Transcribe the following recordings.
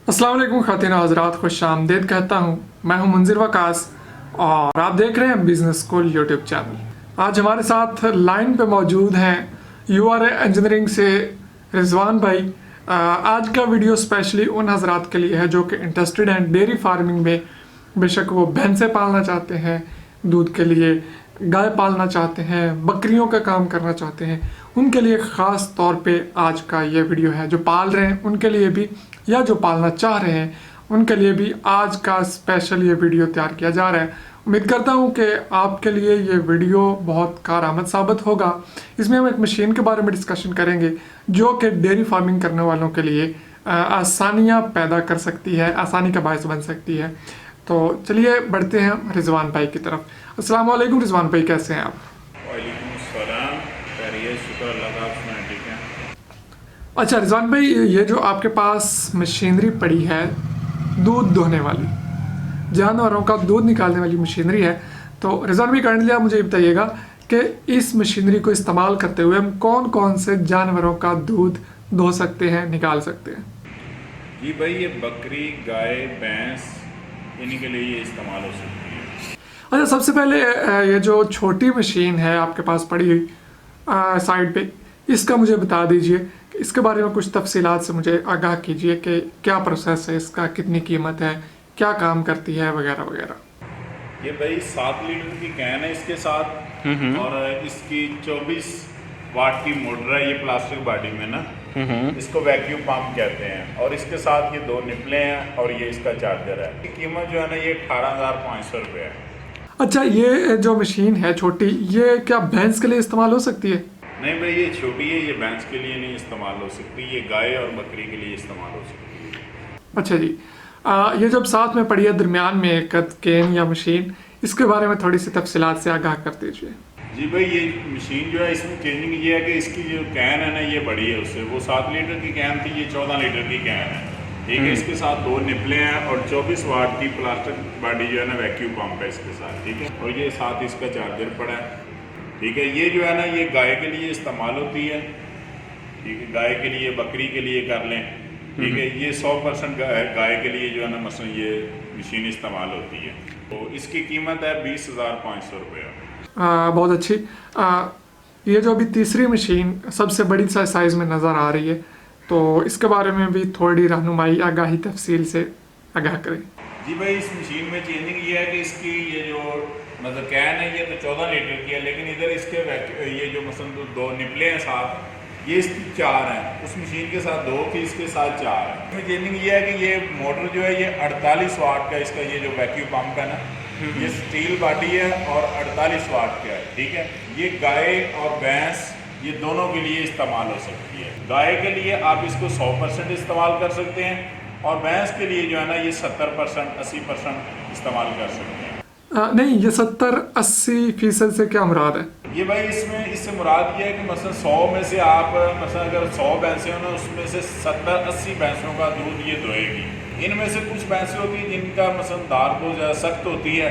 अस्सलाम वालेकुम ख़वातीन और हज़रात, खुश आमदीद कहता हूँ। मैं हूँ मुंजिर वकास और आप देख रहे हैं बिज़नेस स्कूल यूट्यूब चैनल। आज हमारे साथ लाइन पे मौजूद हैं URA इंजीनियरिंग से रिजवान भाई। आज का वीडियो स्पेशली उन हज़रात के लिए है जो कि इंटरेस्टेड हैं डेयरी फार्मिंग में। बेशक वो भैंसें पालना चाहते हैं दूध के लिए, गाय पालना चाहते हैं, बकरियों का काम करना चाहते हैं, उनके लिए ख़ास तौर पे आज का ये वीडियो है। जो पाल रहे हैं उनके लिए भी या जो पालना चाह रहे हैं उनके लिए भी आज का स्पेशल ये वीडियो तैयार किया जा रहा है। उम्मीद करता हूँ कि आपके लिए ये वीडियो बहुत कारआमद साबित होगा। इसमें हम एक मशीन के बारे में डिस्कशन करेंगे जो कि डेयरी फार्मिंग करने वालों के लिए आसानियाँ पैदा कर सकती है, आसानी का बायस बन सकती है। तो चलिए बढ़ते हैं रिजवान भाई की तरफ। अस्सलाम वालेकुम रिजवान भाई, कैसे हैं आप? वालेकुम सलाम, खैरियत, शुक्र अल्लाह का, आप सुनाएं, ठीक है। अच्छा रिजवान भाई, ये जो आपके पास मशीनरी पड़ी है दूध दोहने वाली, जानवरों का दूध निकालने वाली मशीनरी है, तो रिजवान भाई काइंडली आप मुझे बताइएगा कि इस मशीनरी को इस्तेमाल करते हुए हम कौन कौन से जानवरों का दूध दो सकते हैं, निकाल सकते हैं? जी भाई, ये बकरी, गाय, भैंस, इन्हीं के लिए ये इस्तेमाल हो सकती है। अच्छा, सबसे पहले ये जो छोटी मशीन है आपके पास पड़ी हुई साइड पे, इसका मुझे बता दीजिए कि इसके बारे में कुछ तफसीलात से मुझे आगाह कीजिए कि क्या प्रोसेस है इसका, कितनी कीमत है, क्या काम करती है, वगैरह वगैरह। ये भाई 7 लीटर की कैन है इसके साथ, और इसकी 24 वाट की मोटर है, ये प्लास्टिक बॉडी में ना, इसको वैक्यूम पंप कहते हैं। और इसके साथ ये 2 निपले हैं और ये इसका चार्जर है। इसकी कीमत जो है ना, ये 18,500 रुपये है। अच्छा, ये जो मशीन है छोटी, ये क्या भैंस के लिए इस्तेमाल हो सकती है? नहीं भाई, ये छोटी है, ये भैंस के लिए नहीं इस्तेमाल हो सकती, ये गाय और बकरी के लिए इस्तेमाल हो सकती है। अच्छा जी, ये जब साथ में पड़ी है दरमियान में एक कैन या मशीन, इसके बारे में थोड़ी सी तफसीलात से आगाह कर दीजिए। जी भाई, ये मशीन जो है, इसमें चेंजिंग ये है कि इसकी जो कैन है ना, ये बड़ी है उससे। वो 7 लीटर की कैन थी, ये 14 लीटर की कैन है, ठीक है। इसके साथ 2 निपले हैं और 24 वाट की प्लास्टिक बॉडी जो है ना, वैक्यूम पंप है इसके साथ, ठीक है। और ये साथ इसका चार्जर पड़ा है, ठीक है। ये जो है ना, ये गाय के लिए इस्तेमाल होती है, ठीक है। गाय के लिए, बकरी के लिए कर लें, ठीक है। ये 100% गाय के लिए जो है ना, मसलन ये मशीन इस्तेमाल होती है। तो इसकी कीमत है 20,500 रुपये। बहुत अच्छी। ये जो अभी तीसरी मशीन सबसे बड़ी साइज़ में नज़र आ रही है, तो इसके बारे में भी थोड़ी रहनुमाई, आगाही, तफसील से आगाह करें। जी भाई, इस मशीन में चेंजिंग ये है कि इसकी ये जो मतलब कैन है, ये तो 14 लीटर की है, लेकिन इधर इसके ये जो मसलन 2 निपले हैं साथ, ये इसकी 4 हैं। उस मशीन के साथ 2 थी, इसके साथ 4 है। इसमें चेंजिंग ये है कि ये मोटर जो है, ये 48 वाट का इसका ये जो वैक्यूम पंप है ना, ये स्टील बॉडी है और 48 वाट का है, ठीक है। ये गाय और भैंस, ये दोनों के लिए इस्तेमाल हो सकती है। गाय के लिए आप इसको 100% इस्तेमाल कर सकते हैं, और भैंस के लिए जो है ना, ये 70% 80% इस्तेमाल कर सकते हैं। नहीं, ये 70-80% से क्या मुराद है? ये भाई, इससे मुराद ये है कि मसलन 100 में से आप मसलन अगर 100 भैंसें हो ना, उसमें से 70-80 भैंसों का दूध ये दोएगी। इनमें से कुछ भैंसें होती हैं जिनका मसलन दार बहुत ज़्यादा सख्त होती है,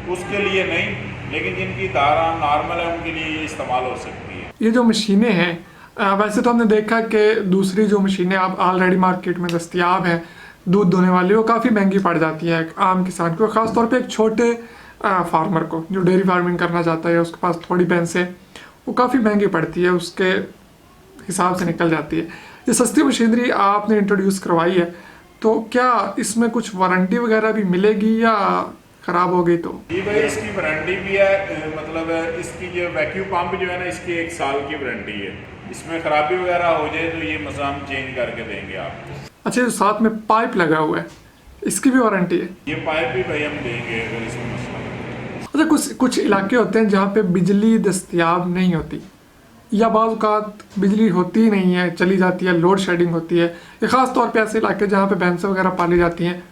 उसके लिए नहीं, लेकिन जिनकी दार नॉर्मल है उनके लिए ये इस्तेमाल हो सकती है। ये जो मशीनें हैं, वैसे तो हमने देखा कि दूसरी जो मशीनें अब ऑलरेडी मार्केट में दस्तियाब हैं दूध धोने वाली, वो काफ़ी महंगी पड़ जाती है एक आम किसान को, ख़ास तौर पे एक छोटे फार्मर को जो डेयरी फार्मिंग करना चाहता है, उसके पास थोड़ी भैंसें, वो काफ़ी महंगी पड़ती है, उसके हिसाब से निकल जाती है। ये सस्ती मशीनरी आपने इंट्रोड्यूस करवाई है, तो क्या इसमें कुछ वारंटी वगैरह भी मिलेगी या ख़राब हो गई तो? जी भाई, इसकी वारंटी भी है, मतलब इसकी जो वैक्यूम पंप जो है ना, इसकी 1 साल की वारंटी है। इसमें ख़राबी वगैरह हो जाए तो ये मसला हम चेंज करके देंगे आपको। अच्छा, जो साथ में पाइप लगा हुआ है, इसकी भी वारंटी है? ये पाइप भी भाई हम देंगे अगर इसमें मसला। अच्छा, कुछ इलाके होते हैं जहाँ पे बिजली दस्तयाब नहीं होती, या बाज़ औक़ात बिजली होती ही नहीं है, चली जाती है, लोड शेडिंग होती है। ये ख़ास तौर पे ऐसे इलाके जहाँ पे भैंसें वगैरह पाली जाती हैं,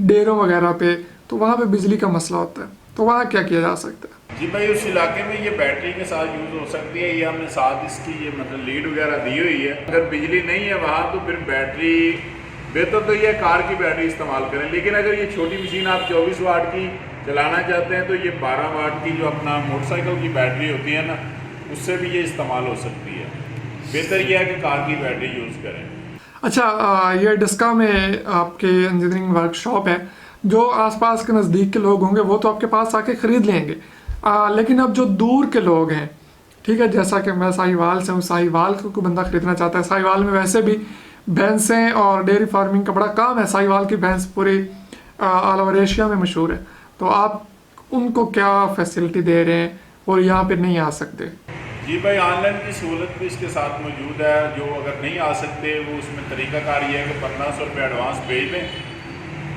डेयरों वगैरह पे, तो वहाँ पे बिजली का मसला होता है, तो वहाँ क्या किया जा सकता है? जी भाई, उस इलाके में ये बैटरी के साथ यूज़ हो सकती है। ये हमने साथ इसकी ये मतलब लीड वगैरह दी हुई है। अगर बिजली नहीं है वहाँ, तो फिर बैटरी बेहतर तो ये कार की बैटरी इस्तेमाल करें। लेकिन अगर ये छोटी मशीन आप 24 वाट की चलाना चाहते हैं, तो ये 12 वाट की जो अपना मोटरसाइकिल की बैटरी होती है ना, उससे भी ये इस्तेमाल हो सकती है। बेहतर यह है कि कार की बैटरी यूज़ करें। अच्छा, ये डिस्का में आपके इंजीनियरिंग वर्कशॉप है, जो आसपास के नज़दीक के लोग होंगे वो तो आपके पास आके ख़रीद लेंगे, लेकिन अब जो दूर के लोग हैं, ठीक है, जैसा कि मैं साहिवाल से हूँ, साहिवाल को कोई बंदा ख़रीदना चाहता है, साहिवाल में वैसे भी भैंसें और डेयरी फार्मिंग का बड़ा काम है, साहिवाल की भैंस पूरी ऑल ओवर एशिया में मशहूर है, तो आप उनको क्या फैसिलिटी दे रहे हैं और यहाँ पे नहीं आ सकते? जी भाई, ऑनलाइन की सहूलत भी इसके साथ मौजूद है। जो अगर नहीं आ सकते वो उसमें तरीक़ाकार ये है कि 1500 रुपये एडवांस भेज दें,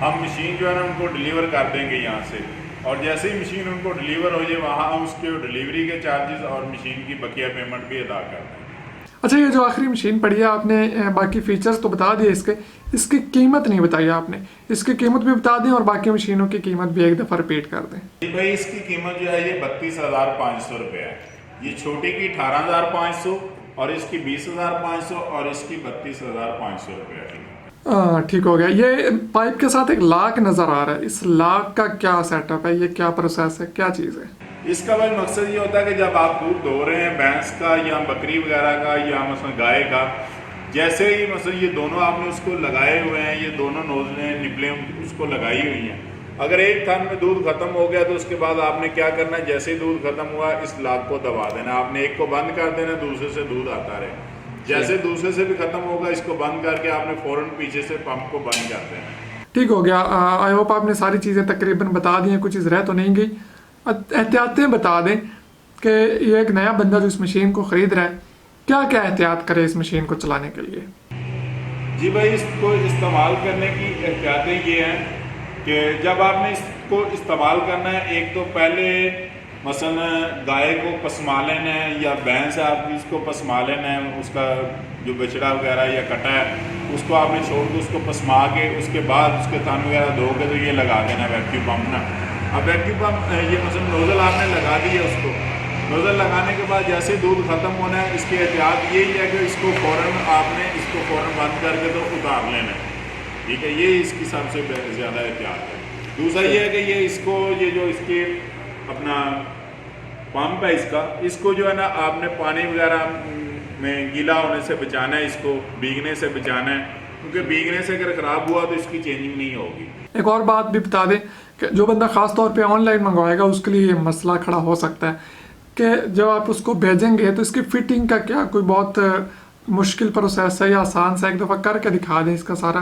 हम मशीन जो है ना उनको डिलीवर कर देंगे यहाँ से, और जैसे ही मशीन उनको डिलीवर हो जाए वहाँ हम उसके डिलीवरी के चार्जेस और मशीन की बकिया पेमेंट भी अदा कर दें। अच्छा, ये जो आखिरी मशीन पड़ी है आपने बाकी फीचर्स तो बता दिए इसके, इसकी कीमत नहीं बताई आपने, इसकी कीमत भी बता दें और बाकी मशीनों की कीमत भी एक दफ़ा रिपीट कर दें। जी भाई, इसकी कीमत जो है ये 32,500 रुपये है। ये छोटी की 18,500 और इसकी 20,500 और इसकी 32,500 रुपये है। ठीक हो गया। ये पाइप के साथ एक लाक नज़र आ रहा है, इस लाक का क्या सेटअप है, ये क्या प्रोसेस है, क्या चीज़ है? इसका भाई मकसद ये होता है कि जब आप दूध धो रहे हैं भैंस का या बकरी वगैरह का या मसलन गाय का, जैसे ही मसलन ये दोनों आपने उसको लगाए हुए हैं, ये दोनों नोजलें निपलें उसको लगाई हुई हैं, अगर एक थान में दूध खत्म हो गया तो उसके बाद आपने क्या करना है, जैसे ही दूध खत्म हुआ इस लाक को दबा देना, आपने एक को बंद कर देना, दूसरे से दूध आता रहे, जैसे दूसरे से भी खत्म होगा इसको बंद करके आपने फ़ौरन पीछे से पंप को बंद कर देना। ठीक हो गया। आई होप आपने सारी चीज़ें तकरीबन बता दी हैं, कुछ चीज़ रह तो नहीं गई। एहतियातें बता दें कि ये एक नया बंदा जो इस मशीन को ख़रीद रहा है क्या क्या एहतियात करे इस मशीन को चलाने के लिए? जी भाई, इसको इस्तेमाल करने की एहतियातें ये हैं कि जब आपने इसको इस्तेमाल करना है, एक तो पहले मसलन गाय को पसमा लेना है या भैंस है आपकी, इसको पसमा लेना है, उसका जो बछड़ा वगैरह या कटा है उसको आपने छोड़ के उसको पसमा के उसके बाद उसके थान वगैरह धो के तो ये लगा देना वैक्यूम पंप ना। अब वैक्यूम पंप ये मसलन नोज़ल आपने लगा दी है, उसको नोज़ल लगाने के बाद जैसे दूध ख़त्म होना है, इसकी एहतियात यही है कि इसको फ़ौरन बंद करके तो उतार लेना है, ठीक है, ये इसकी सबसे ज़्यादा एहतियात है। दूसरा ये है कि ये इसको ये जो इसके अपना पंप है इसको जो है ना आपने पानी वगैरह में गीला होने से बचाना है, इसको भीगने से बचाना है, क्योंकि भीगने से अगर ख़राब हुआ तो इसकी चेंजिंग नहीं होगी। एक और बात भी बता दें कि जो बंदा ख़ास तौर पे ऑनलाइन मंगवाएगा उसके लिए ये मसला खड़ा हो सकता है कि जब आप उसको भेजेंगे तो इसकी फ़िटिंग का क्या कोई बहुत मुश्किल प्रोसेस है या आसान सा, एक दफ़ा करके दिखा दें इसका सारा।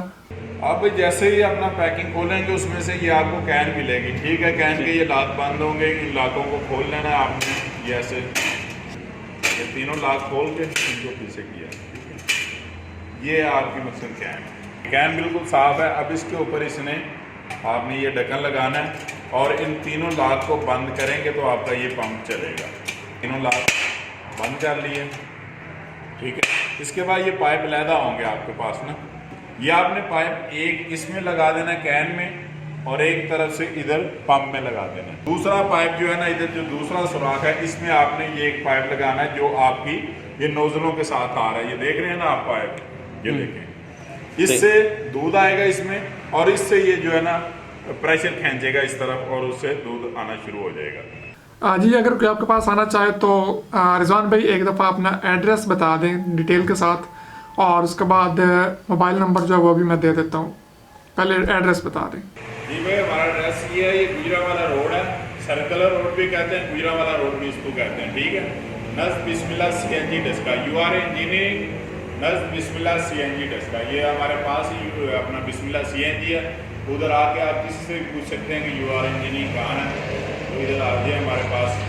आप जैसे ही अपना पैकिंग खोलेंगे उसमें से ये आपको कैन मिलेगी, ठीक है, कैन के ये लाक बंद होंगे, इन लाकों को खोल लेना है आपने, ये ऐसे ये तीनों लाक खोल के इनको पीछे किया, ठीक है, ये आपकी मकसद कैन बिल्कुल साफ़ है। अब इसके ऊपर इसने आपने ये ढक्कन लगाना है और इन तीनों लाक को बंद करेंगे तो आपका ये पंप चलेगा। तीनों लाक बंद कर लिए, ठीक है। इसके बाद ये पाइप लैदा होंगे आपके पास ना, ये आपने पाइप एक इसमें लगा देना कैन में और एक तरफ से इधर पंप में लगा देना। दूसरा पाइप जो है ना, इधर जो दूसरा सुराख है इसमें आपने ये एक पाइप लगाना है जो आपकी ये नोजलों के साथ आ रहा है, ये देख रहे हैं ना आप पाइप, ये देखें, इससे दूध आएगा इसमें और इससे ये जो है ना प्रेशर खींचेगा इस तरफ और उससे दूध आना शुरू हो जाएगा। जी, अगर कोई आपके पास आना चाहे तो रिजवान भाई एक दफ़ा अपना एड्रेस बता दें डिटेल के साथ, और उसके बाद मोबाइल नंबर जो है वो भी मैं दे देता हूँ, पहले एड्रेस बता दें। जी भाई, हमारा एड्रेस ये है, ये गुजरावाला रोड है, सर्कुलर रोड भी कहते हैं, गुजरावाला रोड भी इसको कहते हैं, ठीक है। नज़्म बिस्मिल्लाह CNG डेस्का, UR इंजीनियरिंग नज़्म बिस्मिल्लाह CNG डेस्का, ये हमारे पास ही अपना बिस्मिल्लाह CNG है, उधर आके आप किसी से भी पूछ सकते हैं कि UR इंजीनियरिंग कहाँ है, तो इधर आ जाइए हमारे पास।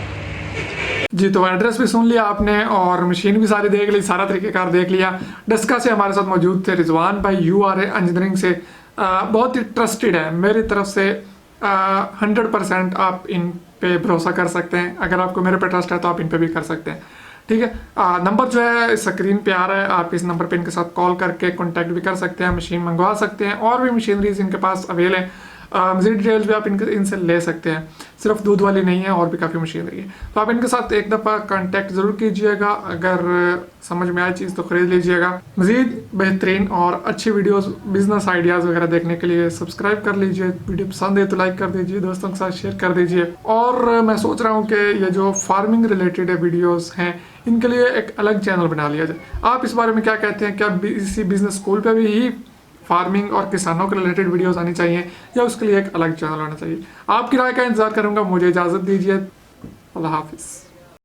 जी, तो एड्रेस भी सुन लिया आपने और मशीन भी सारी देख ली, सारा तरीक़ेकार देख लिया। डेस्का से हमारे साथ मौजूद थे रिजवान भाई, URA इंजीनियरिंग से, बहुत ही ट्रस्टेड है मेरी तरफ से, 100% आप इन पे भरोसा कर सकते हैं। अगर आपको मेरे पे ट्रस्ट है तो आप इन पे भी कर सकते हैं, ठीक है। नंबर जो है स्क्रीन पे आ रहा है, आप इस नंबर पे इनके साथ कॉल करके कॉन्टैक्ट भी कर सकते हैं, मशीन मंगवा सकते हैं, और भी मशीनरीज इनके पास अवेल है। मज़ीद डिटेल्स भी आप इनसे ले सकते हैं, सिर्फ दूध वाली नहीं है और भी काफ़ी मशीनरी है। तो आप इनके साथ एक दफ़ा कांटेक्ट ज़रूर कीजिएगा, अगर समझ में आए चीज़ तो ख़रीद लीजिएगा। मज़ीद बेहतरीन और अच्छी वीडियोस बिजनेस आइडियाज़ वगैरह देखने के लिए सब्सक्राइब कर लीजिए, वीडियो पसंद है तो लाइक कर दीजिए, दोस्तों के साथ शेयर कर दीजिए। और मैं सोच रहा हूँ कि ये जो फार्मिंग रिलेटेड वीडियोज़ हैं इनके लिए एक अलग चैनल बना लिया जाए। आप इस बारे में क्या कहते हैं? क्या इसी बिजनेस स्कूल पे भी ही फार्मिंग और किसानों के रिलेटेड वीडियोस आनी चाहिए या उसके लिए एक अलग चैनल होना चाहिए? आपकी राय का इंतजार करूंगा। मुझे इजाज़त दीजिए। अल्लाह हाफिज़।